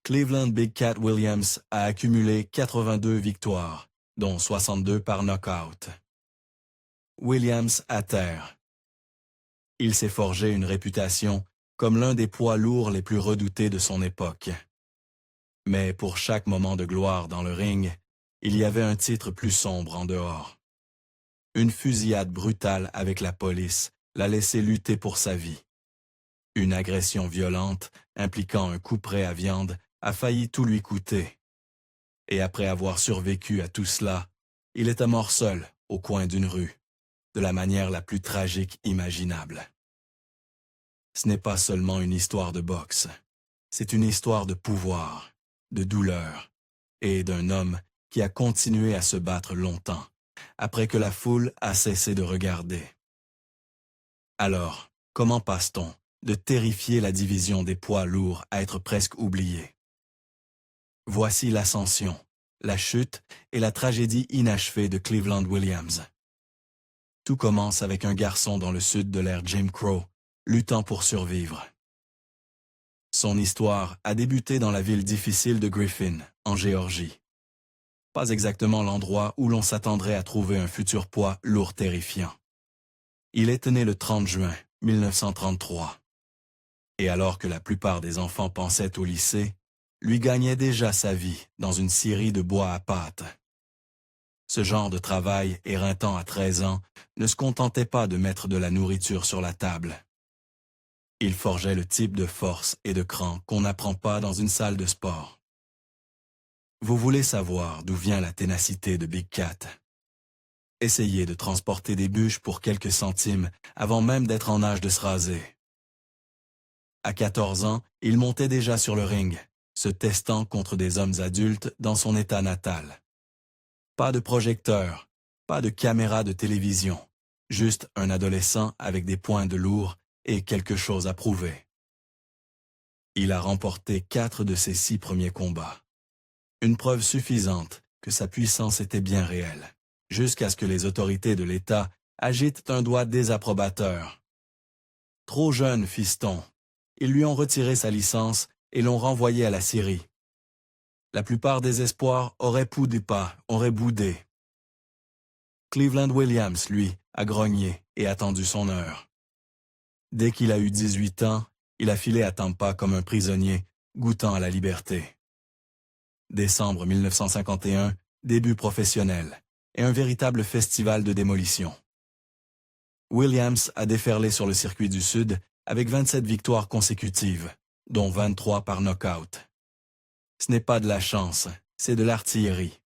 Cleveland Big Cat Williams a accumulé 82 victoires, dont 62 par knockout. Williams à terre. Il s'est forgé une réputation comme l'un des poids lourds les plus redoutés de son époque. Mais pour chaque moment de gloire dans le ring, il y avait un titre plus sombre en dehors. Une fusillade brutale avec la police l'a laissé lutter pour sa vie. Une agression violente impliquant un couperet à viande a failli tout lui coûter. Et après avoir survécu à tout cela, il était mort seul au coin d'une rue, de la manière la plus tragique imaginable. Ce n'est pas seulement une histoire de boxe, c'est une histoire de pouvoir, de douleur et d'un homme qui a continué à se battre longtemps, après que la foule a cessé de regarder. Alors, comment passe-t-on de terrifier la division des poids lourds à être presque oubliée? Voici l'ascension, la chute et la tragédie inachevée de Cleveland Williams. Tout commence avec un garçon dans le sud de l'ère Jim Crow, luttant pour survivre. Son histoire a débuté dans la ville difficile de Griffin, en Géorgie. Pas exactement l'endroit où l'on s'attendrait à trouver un futur poids lourd terrifiant. Il est né le 30 juin 1933. Et alors que la plupart des enfants pensaient au lycée, lui gagnait déjà sa vie dans une scierie de bois à pâte. Ce genre de travail, éreintant à 13 ans, ne se contentait pas de mettre de la nourriture sur la table. Il forgeait le type de force et de cran qu'on n'apprend pas dans une salle de sport. Vous voulez savoir d'où vient la ténacité de Big Cat? Essayez de transporter des bûches pour quelques centimes avant même d'être en âge de se raser. À 14 ans, il montait déjà sur le ring, se testant contre des hommes adultes dans son état natal. Pas de projecteur, pas de caméra de télévision, juste un adolescent avec des poings de lourd et quelque chose à prouver. Il a remporté 4 de ses 6 premiers combats. Une preuve suffisante que sa puissance était bien réelle, jusqu'à ce que les autorités de l'État agitent un doigt désapprobateur. Trop jeune, fiston. Ils lui ont retiré sa licence et l'ont renvoyé à la Syrie. La plupart des espoirs auraient boudé. Cleveland Williams, lui, a grogné et attendu son heure. Dès qu'il a eu 18 ans, il a filé à Tampa comme un prisonnier, goûtant à la liberté. Décembre 1951, début professionnel, et un véritable festival de démolition. Williams a déferlé sur le circuit du Sud avec 27 victoires consécutives, dont 23 par knockout. Ce n'est pas de la chance, c'est de l'artillerie.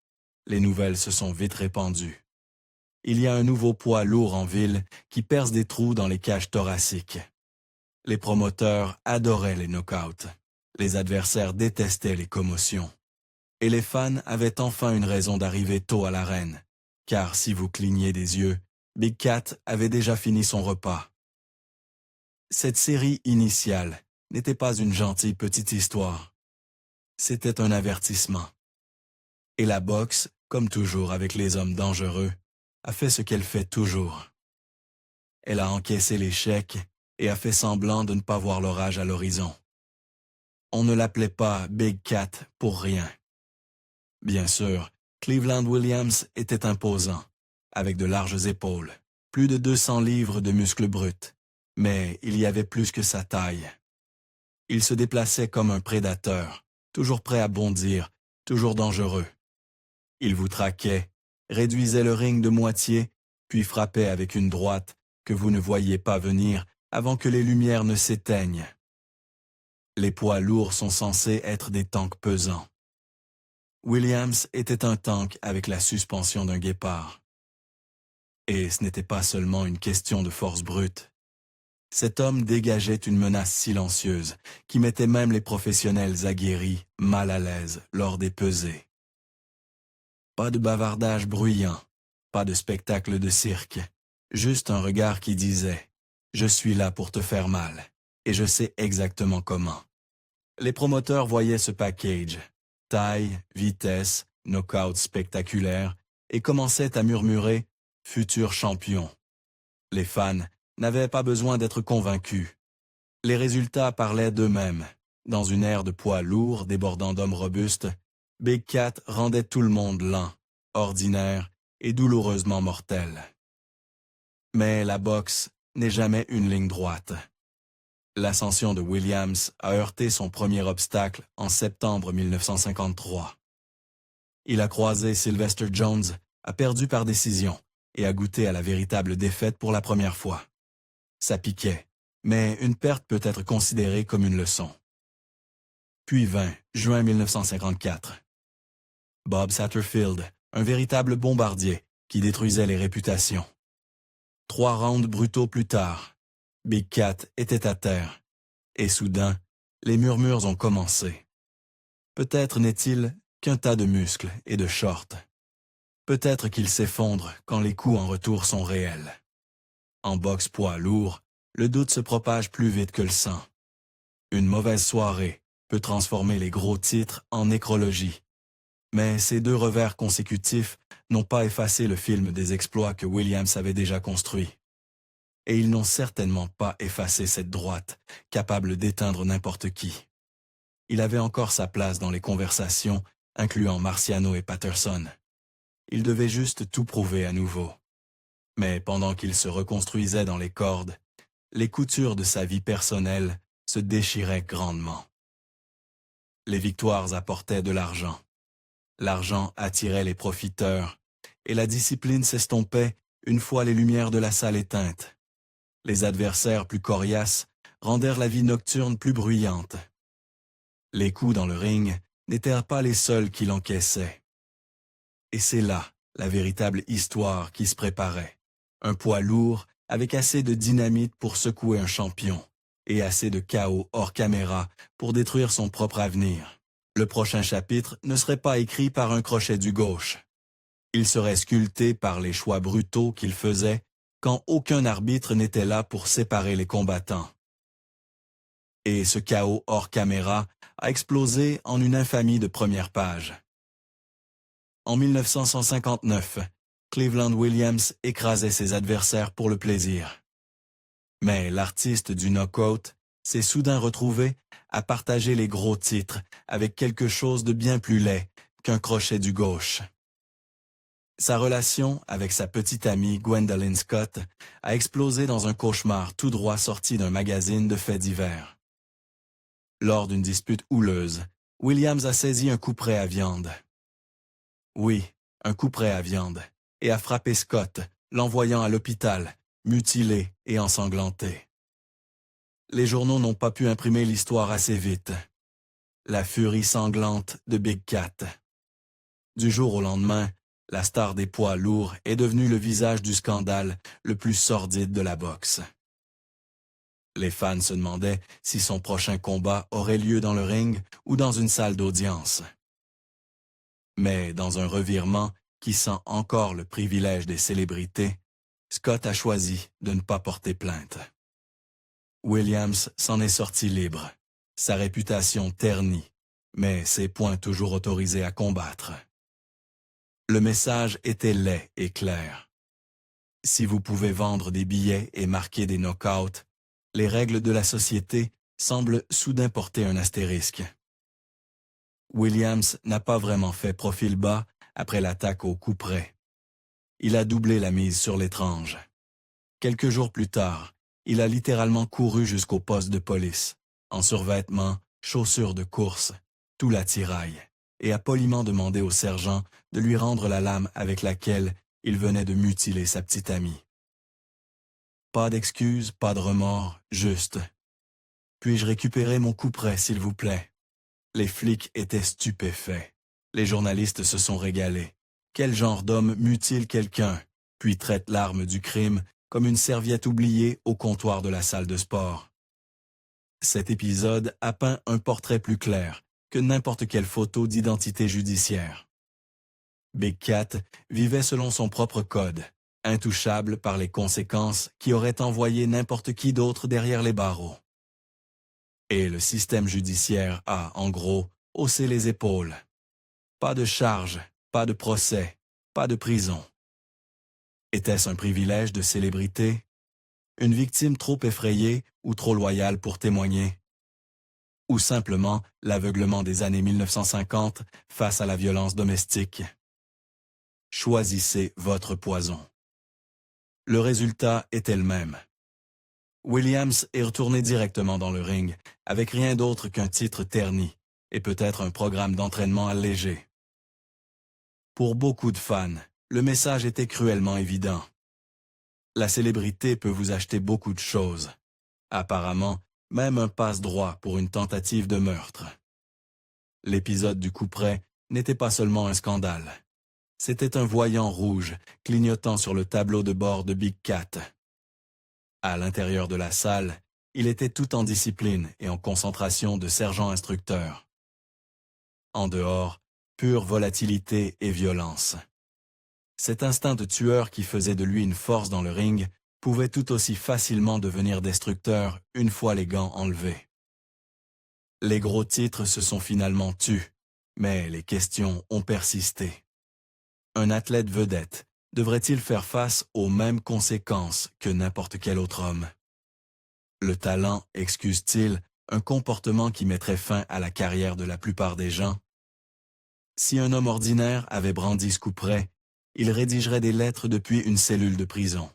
Les nouvelles se sont vite répandues. Il y a un nouveau poids lourd en ville qui perce des trous dans les cages thoraciques. Les promoteurs adoraient les knockouts. Les adversaires détestaient les commotions. Et les fans avaient enfin une raison d'arriver tôt à l'arène, car si vous cligniez des yeux, Big Cat avait déjà fini son repas. Cette série initiale n'était pas une gentille petite histoire. C'était un avertissement. Et la boxe, comme toujours avec les hommes dangereux, a fait ce qu'elle fait toujours. Elle a encaissé l'échec et a fait semblant de ne pas voir l'orage à l'horizon. On ne l'appelait pas Big Cat pour rien. Bien sûr, Cleveland Williams était imposant, avec de larges épaules, plus de 200 livres de muscles bruts, mais il y avait plus que sa taille. Il se déplaçait comme un prédateur, toujours prêt à bondir, toujours dangereux. Il vous traquait, réduisait le ring de moitié, puis frappait avec une droite que vous ne voyiez pas venir avant que les lumières ne s'éteignent. Les poids lourds sont censés être des tanks pesants. Williams était un tank avec la suspension d'un guépard. Et ce n'était pas seulement une question de force brute. Cet homme dégageait une menace silencieuse qui mettait même les professionnels aguerris mal à l'aise lors des pesées. Pas de bavardage bruyant, pas de spectacle de cirque, juste un regard qui disait « Je suis là pour te faire mal, et je sais exactement comment ». Les promoteurs voyaient ce package, taille, vitesse, knockout spectaculaire, et commençaient à murmurer « Futur champion ». Les fans n'avaient pas besoin d'être convaincus. Les résultats parlaient d'eux-mêmes, Dans une ère de poids lourds débordant d'hommes robustes, Big Cat rendait tout le monde lent, ordinaire et douloureusement mortel. Mais la boxe n'est jamais une ligne droite. L'ascension de Williams a heurté son premier obstacle en septembre 1953. Il a croisé Sylvester Jones, a perdu par décision et a goûté à la véritable défaite pour la première fois. Ça piquait, mais une perte peut être considérée comme une leçon. Puis vint juin 1954. Bob Satterfield, un véritable bombardier qui détruisait les réputations. 3 rounds brutaux plus tard, Big Cat était à terre, et soudain, les murmures ont commencé. Peut-être n'est-il qu'un tas de muscles et de shorts. Peut-être qu'il s'effondre quand les coups en retour sont réels. En boxe poids lourd, le doute se propage plus vite que le sang. Une mauvaise soirée peut transformer les gros titres en nécrologie. Mais ces 2 revers consécutifs n'ont pas effacé le film des exploits que Williams avait déjà construit. Et ils n'ont certainement pas effacé cette droite, capable d'éteindre n'importe qui. Il avait encore sa place dans les conversations, incluant Marciano et Patterson. Il devait juste tout prouver à nouveau. Mais pendant qu'il se reconstruisait dans les cordes, les coutures de sa vie personnelle se déchiraient grandement. Les victoires apportaient de l'argent. L'argent attirait les profiteurs, et la discipline s'estompait une fois les lumières de la salle éteintes. Les adversaires plus coriaces rendèrent la vie nocturne plus bruyante. Les coups dans le ring n'étaient pas les seuls qui l'encaissaient. Et c'est là la véritable histoire qui se préparait. Un poids lourd avec assez de dynamite pour secouer un champion, et assez de chaos hors caméra pour détruire son propre avenir. Le prochain chapitre ne serait pas écrit par un crochet du gauche. Il serait sculpté par les choix brutaux qu'il faisait quand aucun arbitre n'était là pour séparer les combattants. Et ce chaos hors caméra a explosé en une infamie de première page. En 1959, Cleveland Williams écrasait ses adversaires pour le plaisir. Mais l'artiste du knockout s'est soudain retrouvé à partager les gros titres avec quelque chose de bien plus laid qu'un crochet du gauche. Sa relation avec sa petite amie Gwendolyn Scott a explosé dans un cauchemar tout droit sorti d'un magazine de faits divers. Lors d'une dispute houleuse, Williams a saisi un couperet à viande. Oui, un couperet à viande, et a frappé Scott, l'envoyant à l'hôpital, mutilé et ensanglanté. Les journaux n'ont pas pu imprimer l'histoire assez vite. La furie sanglante de Big Cat. Du jour au lendemain, la star des poids lourds est devenue le visage du scandale le plus sordide de la boxe. Les fans se demandaient si son prochain combat aurait lieu dans le ring ou dans une salle d'audience. Mais dans un revirement qui sent encore le privilège des célébrités, Scott a choisi de ne pas porter plainte. Williams s'en est sorti libre, sa réputation ternie, mais ses poings toujours autorisés à combattre. Le message était laid et clair. Si vous pouvez vendre des billets et marquer des knockouts, les règles de la société semblent soudain porter un astérisque. Williams n'a pas vraiment fait profil bas après l'attaque au couperet. Il a doublé la mise sur l'étrange. Quelques jours plus tard, il a littéralement couru jusqu'au poste de police, en survêtements, chaussures de course, tout l'attirail, et a poliment demandé au sergent de lui rendre la lame avec laquelle il venait de mutiler sa petite amie. Pas d'excuses, pas de remords, juste. Puis-je récupérer mon couperet, s'il vous plaît? Les flics étaient stupéfaits. Les journalistes se sont régalés. Quel genre d'homme mutile quelqu'un, puis traite l'arme du crime comme une serviette oubliée au comptoir de la salle de sport? Cet épisode a peint un portrait plus clair que n'importe quelle photo d'identité judiciaire. Big Cat vivait selon son propre code, intouchable par les conséquences qui auraient envoyé n'importe qui d'autre derrière les barreaux. Et le système judiciaire a, en gros, haussé les épaules. Pas de charge, pas de procès, pas de prison. Était-ce un privilège de célébrité? Une victime trop effrayée ou trop loyale pour témoigner? ou simplement l'aveuglement des années 1950 face à la violence domestique. Choisissez votre poison. Le résultat était le même. Williams est retourné directement dans le ring, avec rien d'autre qu'un titre terni, et peut-être un programme d'entraînement allégé. Pour beaucoup de fans, le message était cruellement évident. La célébrité peut vous acheter beaucoup de choses. Apparemment, même un passe-droit pour une tentative de meurtre. L'épisode du couperet n'était pas seulement un scandale. C'était un voyant rouge clignotant sur le tableau de bord de Big Cat. À l'intérieur de la salle, il était tout en discipline et en concentration de sergent-instructeur. En dehors, pure volatilité et violence. Cet instinct de tueur qui faisait de lui une force dans le ring pouvait tout aussi facilement devenir destructeur une fois les gants enlevés. Les gros titres se sont finalement tus, mais les questions ont persisté. Un athlète vedette devrait-il faire face aux mêmes conséquences que n'importe quel autre homme? Le talent excuse-t-il un comportement qui mettrait fin à la carrière de la plupart des gens? Si un homme ordinaire avait brandi ce couperet, il rédigerait des lettres depuis une cellule de prison.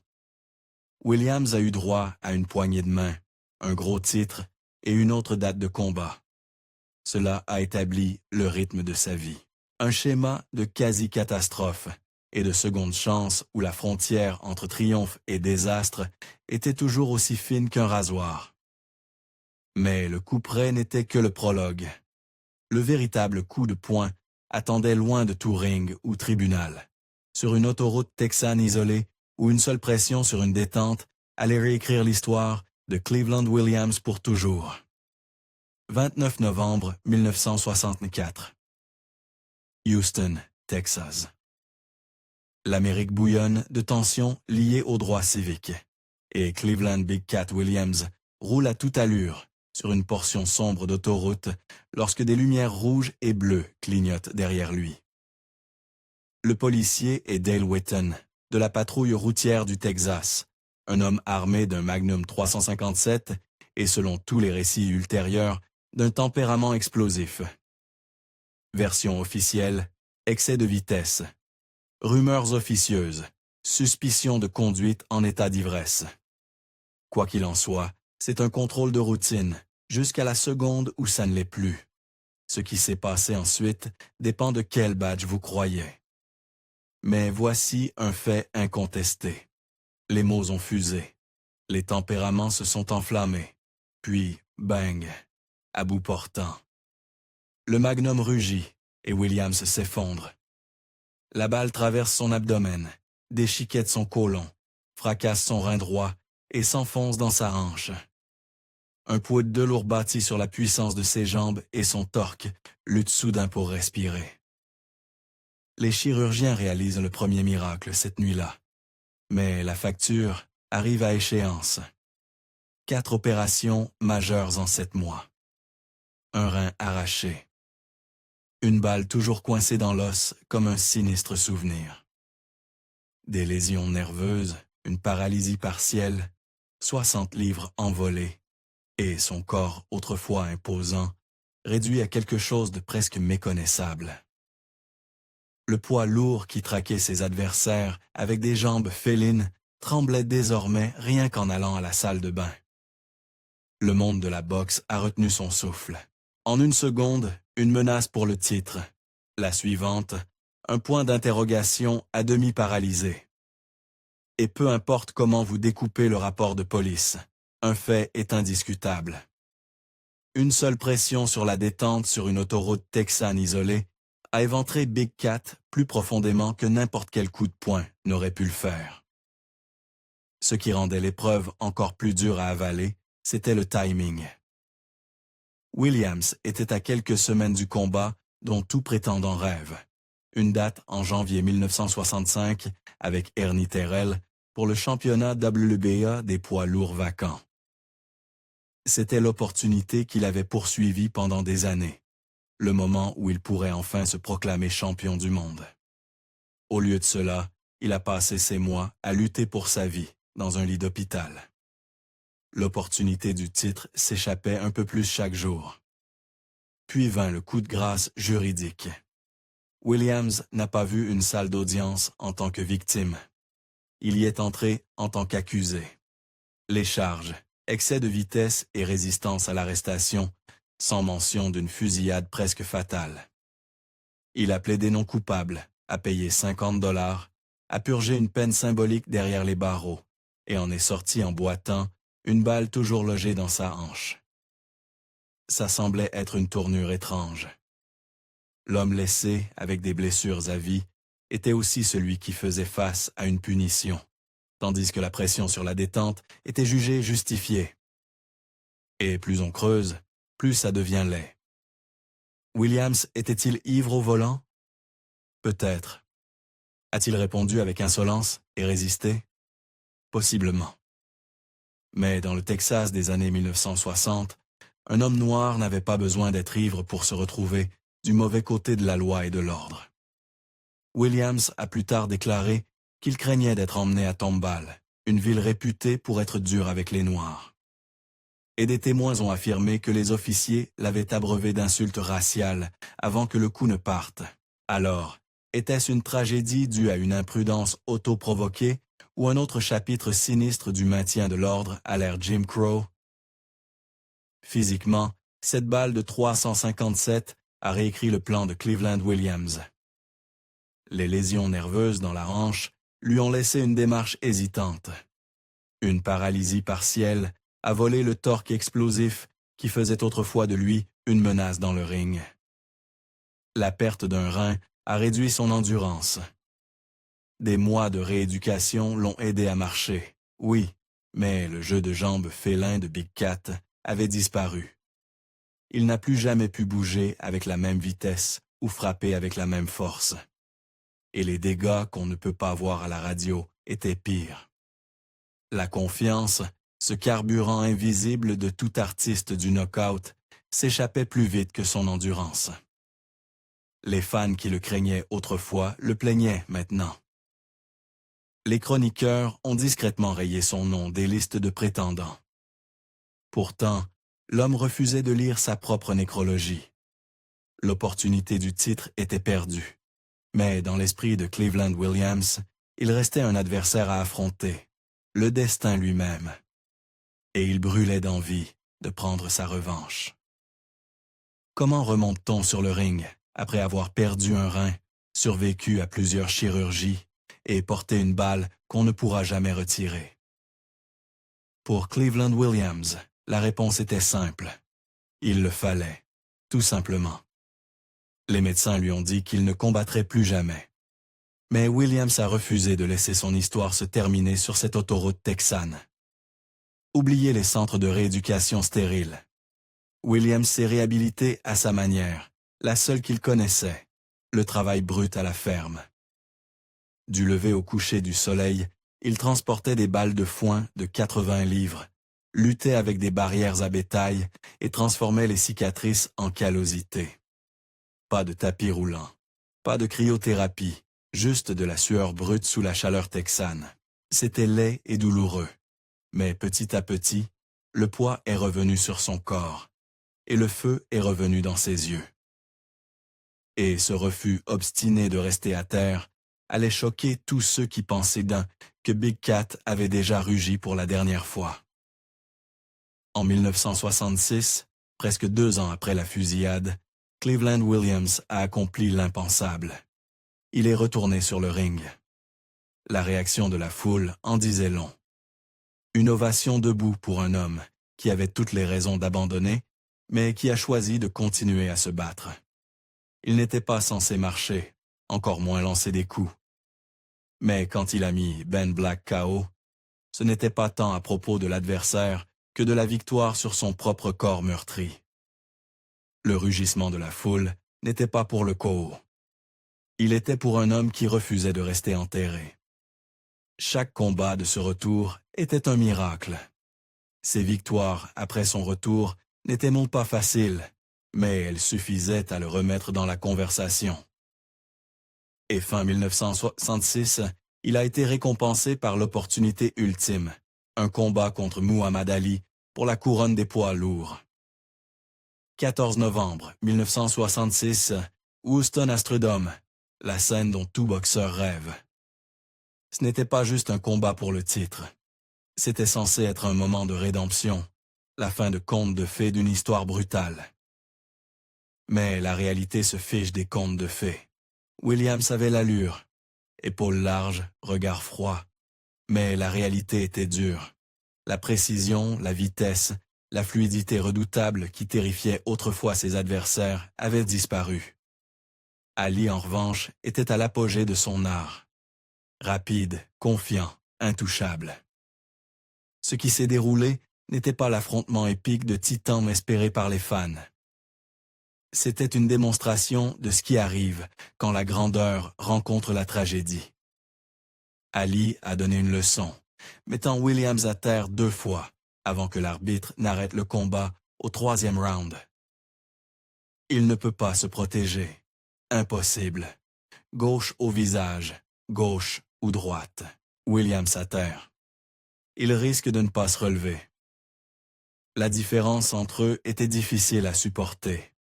Williams a eu droit à une poignée de main, un gros titre et une autre date de combat. Cela a établi le rythme de sa vie. Un schéma de quasi-catastrophe et de seconde chance où la frontière entre triomphe et désastre était toujours aussi fine qu'un rasoir. Mais le couperet n'était que le prologue. Le véritable coup de poing attendait loin de tout ring ou tribunal, sur une autoroute texane isolée où une seule pression sur une détente allait réécrire l'histoire de Cleveland Williams pour toujours. 29 novembre 1964. Houston, Texas. L'Amérique bouillonne de tensions liées aux droits civiques, et Cleveland Big Cat Williams roule à toute allure sur une portion sombre d'autoroute lorsque des lumières rouges et bleues clignotent derrière lui. Le policier est Dale Whitten, de la patrouille routière du Texas, un homme armé d'un Magnum 357 et, selon tous les récits ultérieurs, d'un tempérament explosif. Version officielle, excès de vitesse. Rumeurs officieuses, suspicion de conduite en état d'ivresse. Quoi qu'il en soit, c'est un contrôle de routine, jusqu'à la seconde où ça ne l'est plus. Ce qui s'est passé ensuite dépend de quel badge vous croyez. Mais voici un fait incontesté. Les mots ont fusé. Les tempéraments se sont enflammés. Puis, bang, à bout portant. Le magnum rugit et Williams s'effondre. La balle traverse son abdomen, déchiquette son côlon, fracasse son rein droit et s'enfonce dans sa hanche. Un poids de lourd bâti sur la puissance de ses jambes et son torque lutte soudain pour respirer. Les chirurgiens réalisent le premier miracle cette nuit-là. Mais la facture arrive à échéance. 4 opérations majeures en 7 mois. Un rein arraché. Une balle toujours coincée dans l'os comme un sinistre souvenir. Des lésions nerveuses, une paralysie partielle, 60 livres envolés, et son corps autrefois imposant, réduit à quelque chose de presque méconnaissable. Le poids lourd qui traquait ses adversaires avec des jambes félines tremblait désormais rien qu'en allant à la salle de bain. Le monde de la boxe a retenu son souffle. En une seconde, une menace pour le titre. La suivante, un point d'interrogation à demi paralysé. Et peu importe comment vous découpez le rapport de police, un fait est indiscutable. Une seule pression sur la détente sur une autoroute texane isolée a éventré Big Cat plus profondément que n'importe quel coup de poing n'aurait pu le faire. Ce qui rendait l'épreuve encore plus dure à avaler, c'était le timing. Williams était à quelques semaines du combat dont tout prétendant rêve. Une date en janvier 1965 avec Ernie Terrell pour le championnat WBA des poids lourds vacants. C'était l'opportunité qu'il avait poursuivie pendant des années, le moment où il pourrait enfin se proclamer champion du monde. Au lieu de cela, il a passé ses mois à lutter pour sa vie dans un lit d'hôpital. L'opportunité du titre s'échappait un peu plus chaque jour. puis vint le coup de grâce juridique. Williams n'a pas vu une salle d'audience en tant que victime. Il y est entré en tant qu'accusé. Les charges, excès de vitesse et résistance à l'arrestation, sans mention d'une fusillade presque fatale. Il a plaidé non coupable, a payé 50 $, a purgé une peine symbolique derrière les barreaux, et en est sorti en boitant, une balle toujours logée dans sa hanche. Ça semblait être une tournure étrange. L'homme laissé, avec des blessures à vie, était aussi celui qui faisait face à une punition, tandis que la pression sur la détente était jugée justifiée. Et plus on creuse, plus ça devient laid. Williams était-il ivre au volant? Peut-être. A-t-il répondu avec insolence et résisté? Possiblement. Mais dans le Texas des années 1960, un homme noir n'avait pas besoin d'être ivre pour se retrouver du mauvais côté de la loi et de l'ordre. Williams a plus tard déclaré qu'il craignait d'être emmené à Tomball, une ville réputée pour être dure avec les Noirs. Et des témoins ont affirmé que les officiers l'avaient abreuvé d'insultes raciales avant que le coup ne parte. Alors, était-ce une tragédie due à une imprudence auto-provoquée ou un autre chapitre sinistre du maintien de l'ordre à l'ère Jim Crow? Physiquement, cette balle de 357 a réécrit le plan de Cleveland Williams. Les lésions nerveuses dans la hanche lui ont laissé une démarche hésitante. Une paralysie partielle a volé le torque explosif qui faisait autrefois de lui une menace dans le ring. La perte d'un rein a réduit son endurance. Des mois de rééducation l'ont aidé à marcher, oui, mais le jeu de jambes félin de Big Cat avait disparu. Il n'a plus jamais pu bouger avec la même vitesse ou frapper avec la même force. Et les dégâts qu'on ne peut pas voir à la radio étaient pires. La confiance, ce carburant invisible de tout artiste du knockout, s'échappait plus vite que son endurance. Les fans qui le craignaient autrefois le plaignaient maintenant. Les chroniqueurs ont discrètement rayé son nom des listes de prétendants. Pourtant, l'homme refusait de lire sa propre nécrologie. L'opportunité du titre était perdue. Mais dans l'esprit de Cleveland Williams, il restait un adversaire à affronter, le destin lui-même. Et il brûlait d'envie de prendre sa revanche. Comment remonte-t-on sur le ring après avoir perdu un rein, survécu à plusieurs chirurgies et porté une balle qu'on ne pourra jamais retirer? Pour Cleveland Williams, la réponse était simple. Il le fallait, tout simplement. Les médecins lui ont dit qu'il ne combattrait plus jamais. Mais Williams a refusé de laisser son histoire se terminer sur cette autoroute texane. Oubliez les centres de rééducation stériles. Williams s'est réhabilité à sa manière, la seule qu'il connaissait, le travail brut à la ferme. Du lever au coucher du soleil, il transportait des balles de foin de 80 livres, luttait avec des barrières à bétail et transformait les cicatrices en callosité. Pas de tapis roulant, pas de cryothérapie, juste de la sueur brute sous la chaleur texane. C'était laid et douloureux. Mais petit à petit, le poids est revenu sur son corps, et le feu est revenu dans ses yeux. Et ce refus obstiné de rester à terre allait choquer tous ceux qui pensaient d'un que Big Cat avait déjà rugi pour la dernière fois. En 1966, presque 2 ans après la fusillade, Cleveland Williams a accompli l'impensable. Il est retourné sur le ring. La réaction de la foule en disait long. Une ovation debout pour un homme qui avait toutes les raisons d'abandonner, mais qui a choisi de continuer à se battre. Il n'était pas censé marcher, encore moins lancer des coups. Mais quand il a mis Ben Black KO, ce n'était pas tant à propos de l'adversaire que de la victoire sur son propre corps meurtri. Le rugissement de la foule n'était pas pour le KO. Il était pour un homme qui refusait de rester enterré. Chaque combat de ce retour était un miracle. Ses victoires après son retour n'étaient non pas faciles, mais elles suffisaient à le remettre dans la conversation. Et fin 1966, il a été récompensé par l'opportunité ultime, un combat contre Muhammad Ali pour la couronne des poids lourds. 14 novembre 1966, Houston Astrodome, la scène dont tout boxeur rêve. Ce n'était pas juste un combat pour le titre. C'était censé être un moment de rédemption, la fin de conte de fées d'une histoire brutale. Mais la réalité se fiche des contes de fées. Williams avait l'allure, épaules larges, regard froid. Mais la réalité était dure. La précision, la vitesse, la fluidité redoutable qui terrifiait autrefois ses adversaires avaient disparu. Ali, en revanche, était à l'apogée de son art. Rapide, confiant, intouchable. Ce qui s'est déroulé n'était pas l'affrontement épique de titans espéré par les fans. C'était une démonstration de ce qui arrive quand la grandeur rencontre la tragédie. Ali a donné une leçon, mettant Williams à terre 2 fois avant que l'arbitre n'arrête le combat au 3e round. Il ne peut pas se protéger. Impossible. Gauche au visage, gauche ou droite. Williams à terre. Il risque de ne pas se relever. La différence entre eux était difficile à supporter.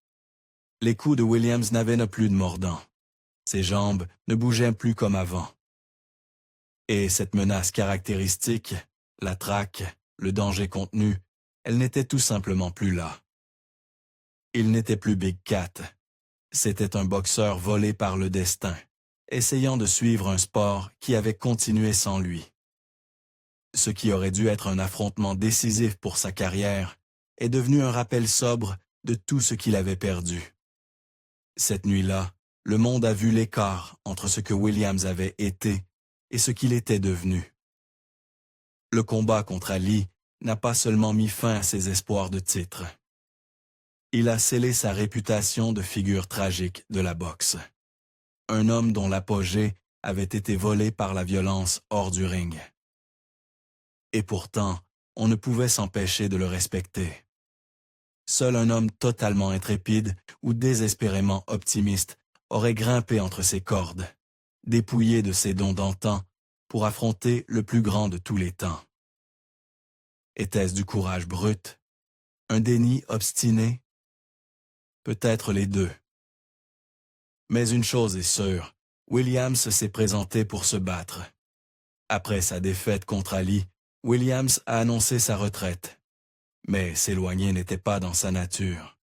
Les coups de Williams n'avaient plus de mordant. Ses jambes ne bougeaient plus comme avant. Et cette menace caractéristique, la traque, le danger contenu, elle n'était tout simplement plus là. Il n'était plus Big Cat. C'était un boxeur volé par le destin, essayant de suivre un sport qui avait continué sans lui. Ce qui aurait dû être un affrontement décisif pour sa carrière est devenu un rappel sobre de tout ce qu'il avait perdu. Cette nuit-là, le monde a vu l'écart entre ce que Williams avait été et ce qu'il était devenu. Le combat contre Ali n'a pas seulement mis fin à ses espoirs de titre. Il a scellé sa réputation de figure tragique de la boxe. Un homme dont l'apogée avait été volé par la violence hors du ring. Et pourtant, on ne pouvait s'empêcher de le respecter. Seul un homme totalement intrépide ou désespérément optimiste aurait grimpé entre ses cordes, dépouillé de ses dons d'antan, pour affronter le plus grand de tous les temps. Était-ce du courage brut? Un déni obstiné? Peut-être les deux. Mais une chose est sûre, Williams s'est présenté pour se battre. Après sa défaite contre Ali, Williams a annoncé sa retraite. Mais s'éloigner n'était pas dans sa nature.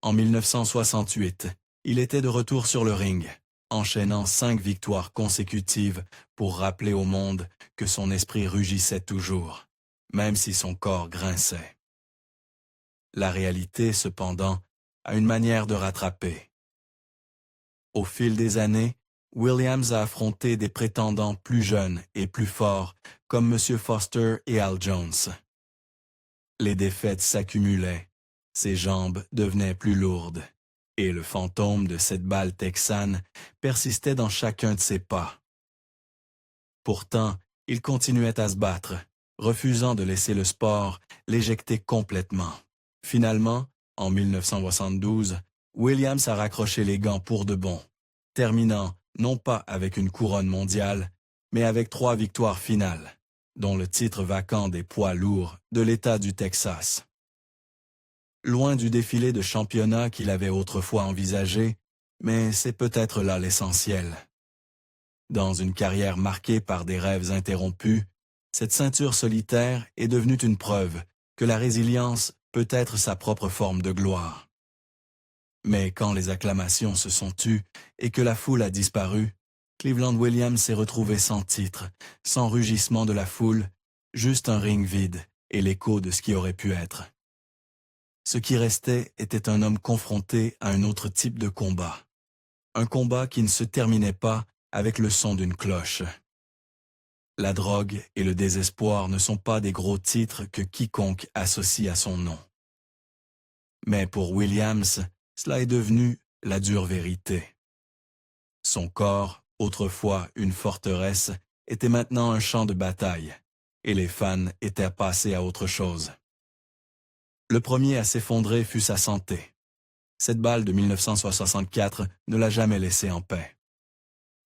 En 1968, il était de retour sur le ring, enchaînant 5 victoires consécutives pour rappeler au monde que son esprit rugissait toujours, même si son corps grinçait. La réalité, cependant, a une manière de rattraper. Au fil des années, Williams a affronté des prétendants plus jeunes et plus forts, comme M. Foster et Al Jones. Les défaites s'accumulaient, ses jambes devenaient plus lourdes, et le fantôme de cette balle texane persistait dans chacun de ses pas. Pourtant, il continuait à se battre, refusant de laisser le sport l'éjecter complètement. Finalement, en 1972, Williams a raccroché les gants pour de bon, terminant non pas avec une couronne mondiale, mais avec 3 victoires finales, dont le titre vacant des poids lourds de l'État du Texas. Loin du défilé de championnat qu'il avait autrefois envisagé, mais c'est peut-être là l'essentiel. Dans une carrière marquée par des rêves interrompus, cette ceinture solitaire est devenue une preuve que la résilience peut être sa propre forme de gloire. Mais quand les acclamations se sont tues et que la foule a disparu, Cleveland Williams s'est retrouvé sans titre, sans rugissement de la foule, juste un ring vide et l'écho de ce qui aurait pu être. Ce qui restait était un homme confronté à un autre type de combat. Un combat qui ne se terminait pas avec le son d'une cloche. La drogue et le désespoir ne sont pas des gros titres que quiconque associe à son nom. Mais pour Williams, cela est devenu la dure vérité. Son corps, autrefois une forteresse, était maintenant un champ de bataille, et les fans étaient passés à autre chose. Le premier à s'effondrer fut sa santé. Cette balle de 1964 ne l'a jamais laissé en paix.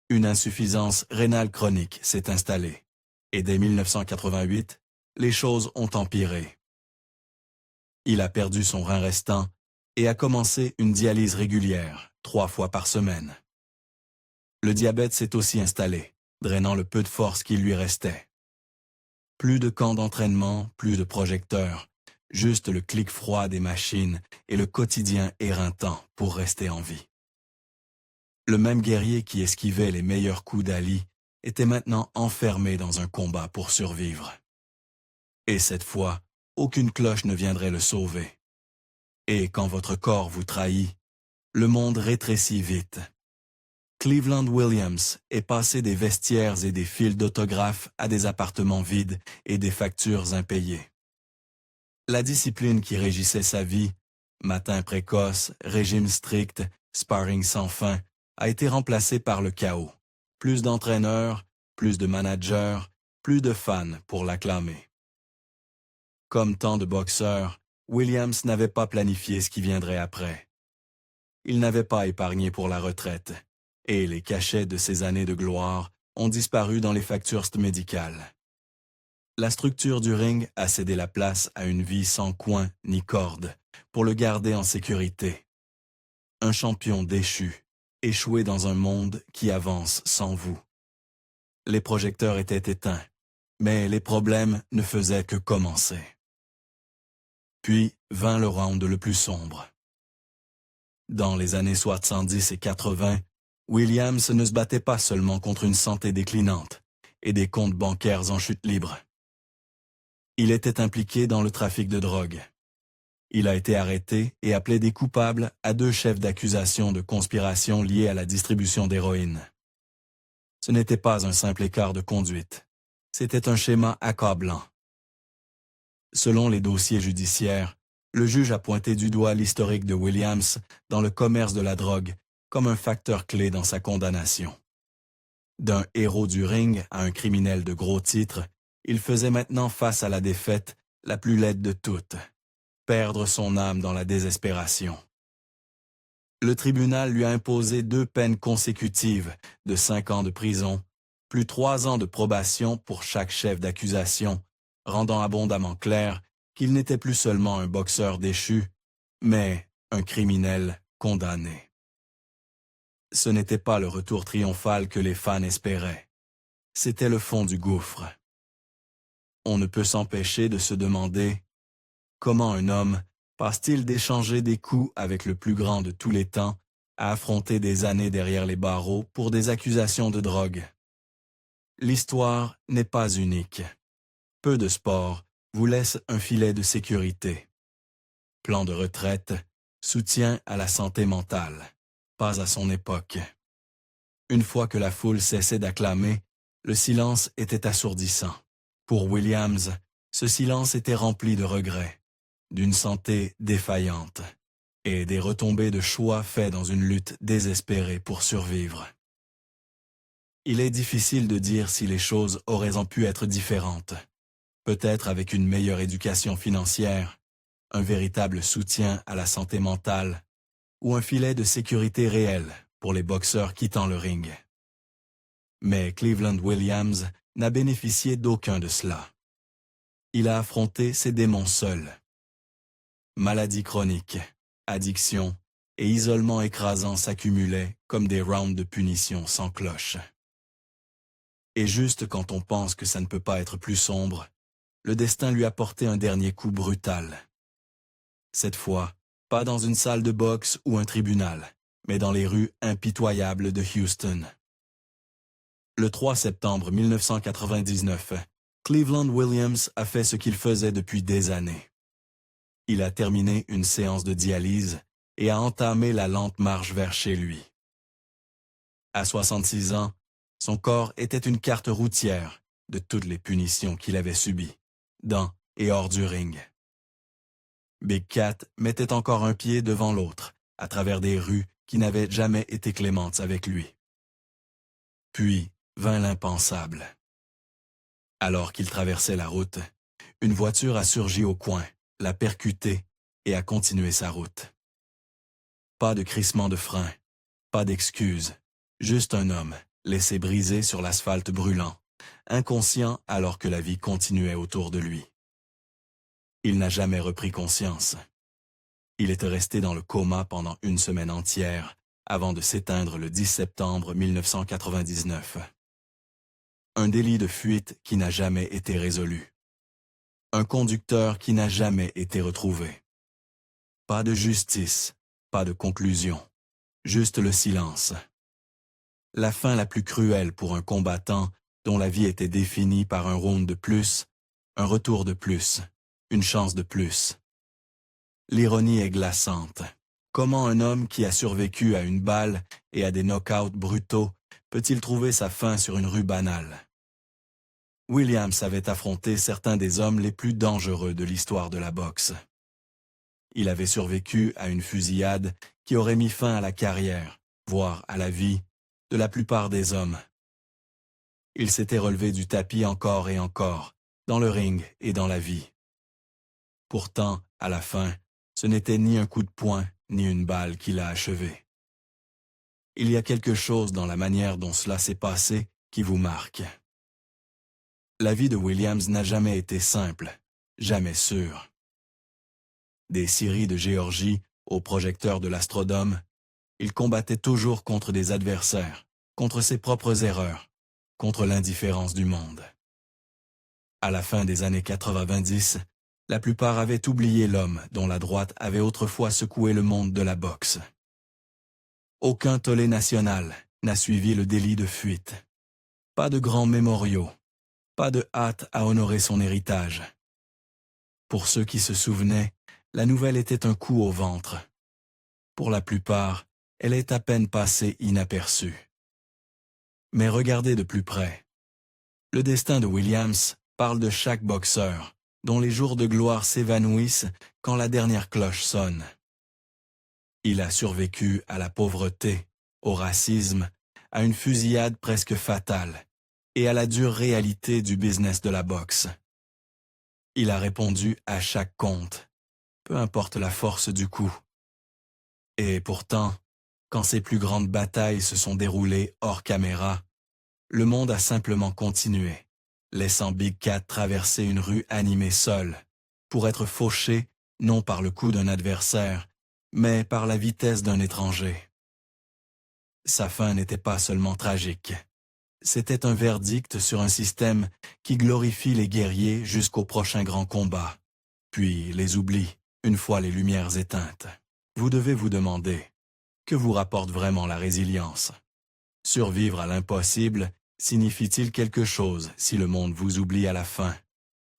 Une insuffisance rénale chronique s'est installée, et dès 1988, les choses ont empiré. Il a perdu son rein restant et a commencé une dialyse régulière, 3 fois par semaine. Le diabète s'est aussi installé, drainant le peu de force qui lui restait. Plus de camps d'entraînement, plus de projecteurs, juste le clic froid des machines et le quotidien éreintant pour rester en vie. Le même guerrier qui esquivait les meilleurs coups d'Ali était maintenant enfermé dans un combat pour survivre. Et cette fois, aucune cloche ne viendrait le sauver. Et quand votre corps vous trahit, le monde rétrécit vite. Cleveland Williams est passé des vestiaires et des files d'autographes à des appartements vides et des factures impayées. La discipline qui régissait sa vie, matin précoce, régime strict, sparring sans fin, a été remplacée par le chaos. Plus d'entraîneurs, plus de managers, plus de fans pour l'acclamer. Comme tant de boxeurs, Williams n'avait pas planifié ce qui viendrait après. Il n'avait pas épargné pour la retraite, et les cachets de ses années de gloire ont disparu dans les factures médicales. La structure du ring a cédé la place à une vie sans coin ni corde pour le garder en sécurité. Un champion déchu, échoué dans un monde qui avance sans vous. Les projecteurs étaient éteints, mais les problèmes ne faisaient que commencer. Puis vint le round le plus sombre. Dans les années 70 et 80, Williams ne se battait pas seulement contre une santé déclinante et des comptes bancaires en chute libre. Il était impliqué dans le trafic de drogue. Il a été arrêté et a plaidé coupable à 2 chefs d'accusation de conspiration liés à la distribution d'héroïne. Ce n'était pas un simple écart de conduite. C'était un schéma accablant. Selon les dossiers judiciaires, le juge a pointé du doigt l'historique de Williams dans le commerce de la drogue comme un facteur clé dans sa condamnation. D'un héros du ring à un criminel de gros titres, il faisait maintenant face à la défaite la plus laide de toutes, perdre son âme dans la désespération. Le tribunal lui a imposé 2 peines consécutives de 5 ans de prison, plus 3 ans de probation pour chaque chef d'accusation, rendant abondamment clair qu'il n'était plus seulement un boxeur déchu, mais un criminel condamné. Ce n'était pas le retour triomphal que les fans espéraient. C'était le fond du gouffre. On ne peut s'empêcher de se demander comment un homme passe-t-il d'échanger des coups avec le plus grand de tous les temps à affronter des années derrière les barreaux pour des accusations de drogue. L'histoire n'est pas unique. Peu de sports vous laissent un filet de sécurité. Plan de retraite, soutien à la santé mentale, pas à son époque. Une fois que la foule cessait d'acclamer, le silence était assourdissant. Pour Williams, ce silence était rempli de regrets, d'une santé défaillante et des retombées de choix faits dans une lutte désespérée pour survivre. Il est difficile de dire si les choses auraient pu être différentes. Peut-être avec une meilleure éducation financière, un véritable soutien à la santé mentale ou un filet de sécurité réel pour les boxeurs quittant le ring. Mais Cleveland Williams n'a bénéficié d'aucun de cela. Il a affronté ses démons seul. Maladie chronique, addiction et isolement écrasant s'accumulaient comme des rounds de punition sans cloche. Et juste quand on pense que ça ne peut pas être plus sombre, le destin lui a porté un dernier coup brutal. Cette fois, pas dans une salle de boxe ou un tribunal, mais dans les rues impitoyables de Houston. Le 3 septembre 1999, Cleveland Williams a fait ce qu'il faisait depuis des années. Il a terminé une séance de dialyse et a entamé la lente marche vers chez lui. À 66 ans, son corps était une carte routière de toutes les punitions qu'il avait subies, dans et hors du ring. Big Cat mettait encore un pied devant l'autre, à travers des rues qui n'avaient jamais été clémentes avec lui. Puis vint l'impensable. Alors qu'il traversait la route, une voiture a surgi au coin, l'a percuté et a continué sa route. Pas de crissement de frein, pas d'excuses, juste un homme, laissé briser sur l'asphalte brûlant, inconscient alors que la vie continuait autour de lui. Il n'a jamais repris conscience. Il était resté dans le coma pendant une semaine entière, avant de s'éteindre le 10 septembre 1999. Un délit de fuite qui n'a jamais été résolu. Un conducteur qui n'a jamais été retrouvé. Pas de justice, pas de conclusion, juste le silence. La fin la plus cruelle pour un combattant dont la vie était définie par un round de plus, un retour de plus, une chance de plus. L'ironie est glaçante. Comment un homme qui a survécu à une balle et à des knockouts brutaux peut-il trouver sa fin sur une rue banale? Williams avait affronté certains des hommes les plus dangereux de l'histoire de la boxe. Il avait survécu à une fusillade qui aurait mis fin à la carrière, voire à la vie, de la plupart des hommes. Il s'était relevé du tapis encore et encore, dans le ring et dans la vie. Pourtant, à la fin, ce n'était ni un coup de poing, ni une balle qui l'a achevé. Il y a quelque chose dans la manière dont cela s'est passé qui vous marque. La vie de Williams n'a jamais été simple, jamais sûre. Des scieries de Géorgie au projecteur de l'Astrodome, il combattait toujours contre des adversaires, contre ses propres erreurs, contre l'indifférence du monde. À la fin des années 90, la plupart avaient oublié l'homme dont la droite avait autrefois secoué le monde de la boxe. Aucun tollé national n'a suivi le délit de fuite. Pas de grands mémoriaux, pas de hâte à honorer son héritage. Pour ceux qui se souvenaient, la nouvelle était un coup au ventre. Pour la plupart, elle est à peine passée inaperçue. Mais regardez de plus près. Le destin de Williams parle de chaque boxeur, dont les jours de gloire s'évanouissent quand la dernière cloche sonne. Il a survécu à la pauvreté, au racisme, à une fusillade presque fatale et à la dure réalité du business de la boxe. Il a répondu à chaque compte, peu importe la force du coup. Et pourtant, quand ses plus grandes batailles se sont déroulées hors caméra, le monde a simplement continué, laissant Big Cat traverser une rue animée seul, pour être fauché non par le coup d'un adversaire, mais par la vitesse d'un étranger. Sa fin n'était pas seulement tragique. C'était un verdict sur un système qui glorifie les guerriers jusqu'au prochain grand combat, puis les oublie une fois les lumières éteintes. Vous devez vous demander, que vous rapporte vraiment la résilience? Survivre à l'impossible signifie-t-il quelque chose si le monde vous oublie à la fin?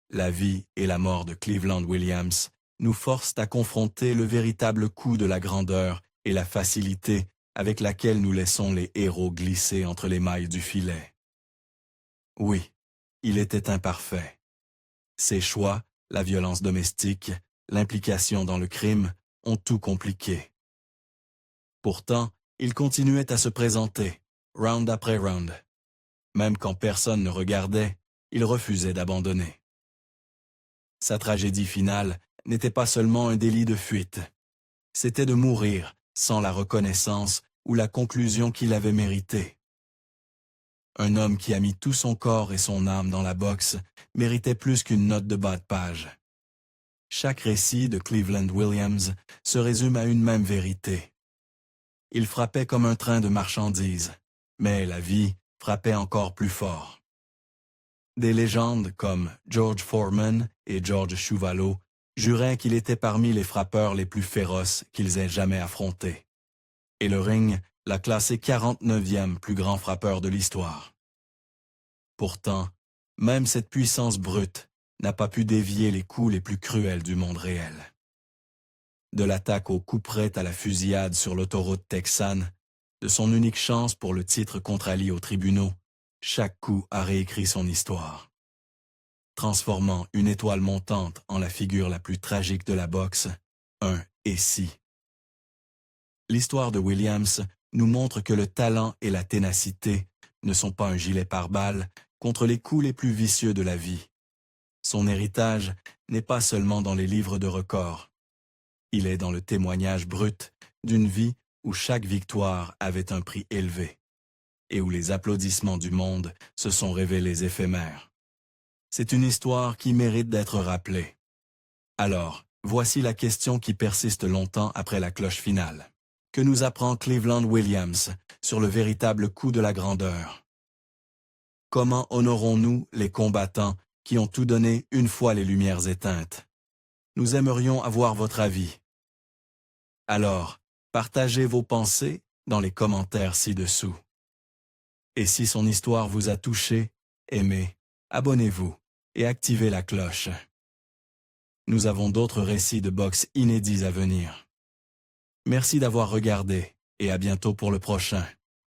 La vie et la mort de Cleveland Williams nous forcent à confronter le véritable coût de la grandeur et la facilité avec laquelle nous laissons les héros glisser entre les mailles du filet. Oui, il était imparfait. Ses choix, la violence domestique, l'implication dans le crime ont tout compliqué. Pourtant, il continuait à se présenter, round après round. Même quand personne ne regardait, il refusait d'abandonner. Sa tragédie finale n'était pas seulement un délit de fuite. C'était de mourir sans la reconnaissance ou la conclusion qu'il avait méritée. Un homme qui a mis tout son corps et son âme dans la boxe méritait plus qu'une note de bas de page. Chaque récit de Cleveland Williams se résume à une même vérité. Il frappait comme un train de marchandises, mais la vie frappait encore plus fort. Des légendes comme George Foreman et George Chuvalo juraient qu'il était parmi les frappeurs les plus féroces qu'ils aient jamais affrontés. Et le ring l'a classé 49e plus grand frappeur de l'histoire. Pourtant, même cette puissance brute n'a pas pu dévier les coups les plus cruels du monde réel. De l'attaque au coup près à la fusillade sur l'autoroute texane, de son unique chance pour le titre contre Ali aux tribunaux, chaque coup a réécrit son histoire. Transformant une étoile montante en la figure la plus tragique de la boxe, un « et si ». L'histoire de Williams nous montre que le talent et la ténacité ne sont pas un gilet pare-balles contre les coups les plus vicieux de la vie. Son héritage n'est pas seulement dans les livres de records. Il est dans le témoignage brut d'une vie où chaque victoire avait un prix élevé et où les applaudissements du monde se sont révélés éphémères. C'est une histoire qui mérite d'être rappelée. Alors, voici la question qui persiste longtemps après la cloche finale. Que nous apprend Cleveland Williams sur le véritable coût de la grandeur? Comment honorons-nous les combattants qui ont tout donné une fois les lumières éteintes? Nous aimerions avoir votre avis. Alors, partagez vos pensées dans les commentaires ci-dessous. Et si son histoire vous a touché, aimez, abonnez-vous et activez la cloche. Nous avons d'autres récits de boxe inédits à venir. Merci d'avoir regardé et à bientôt pour le prochain.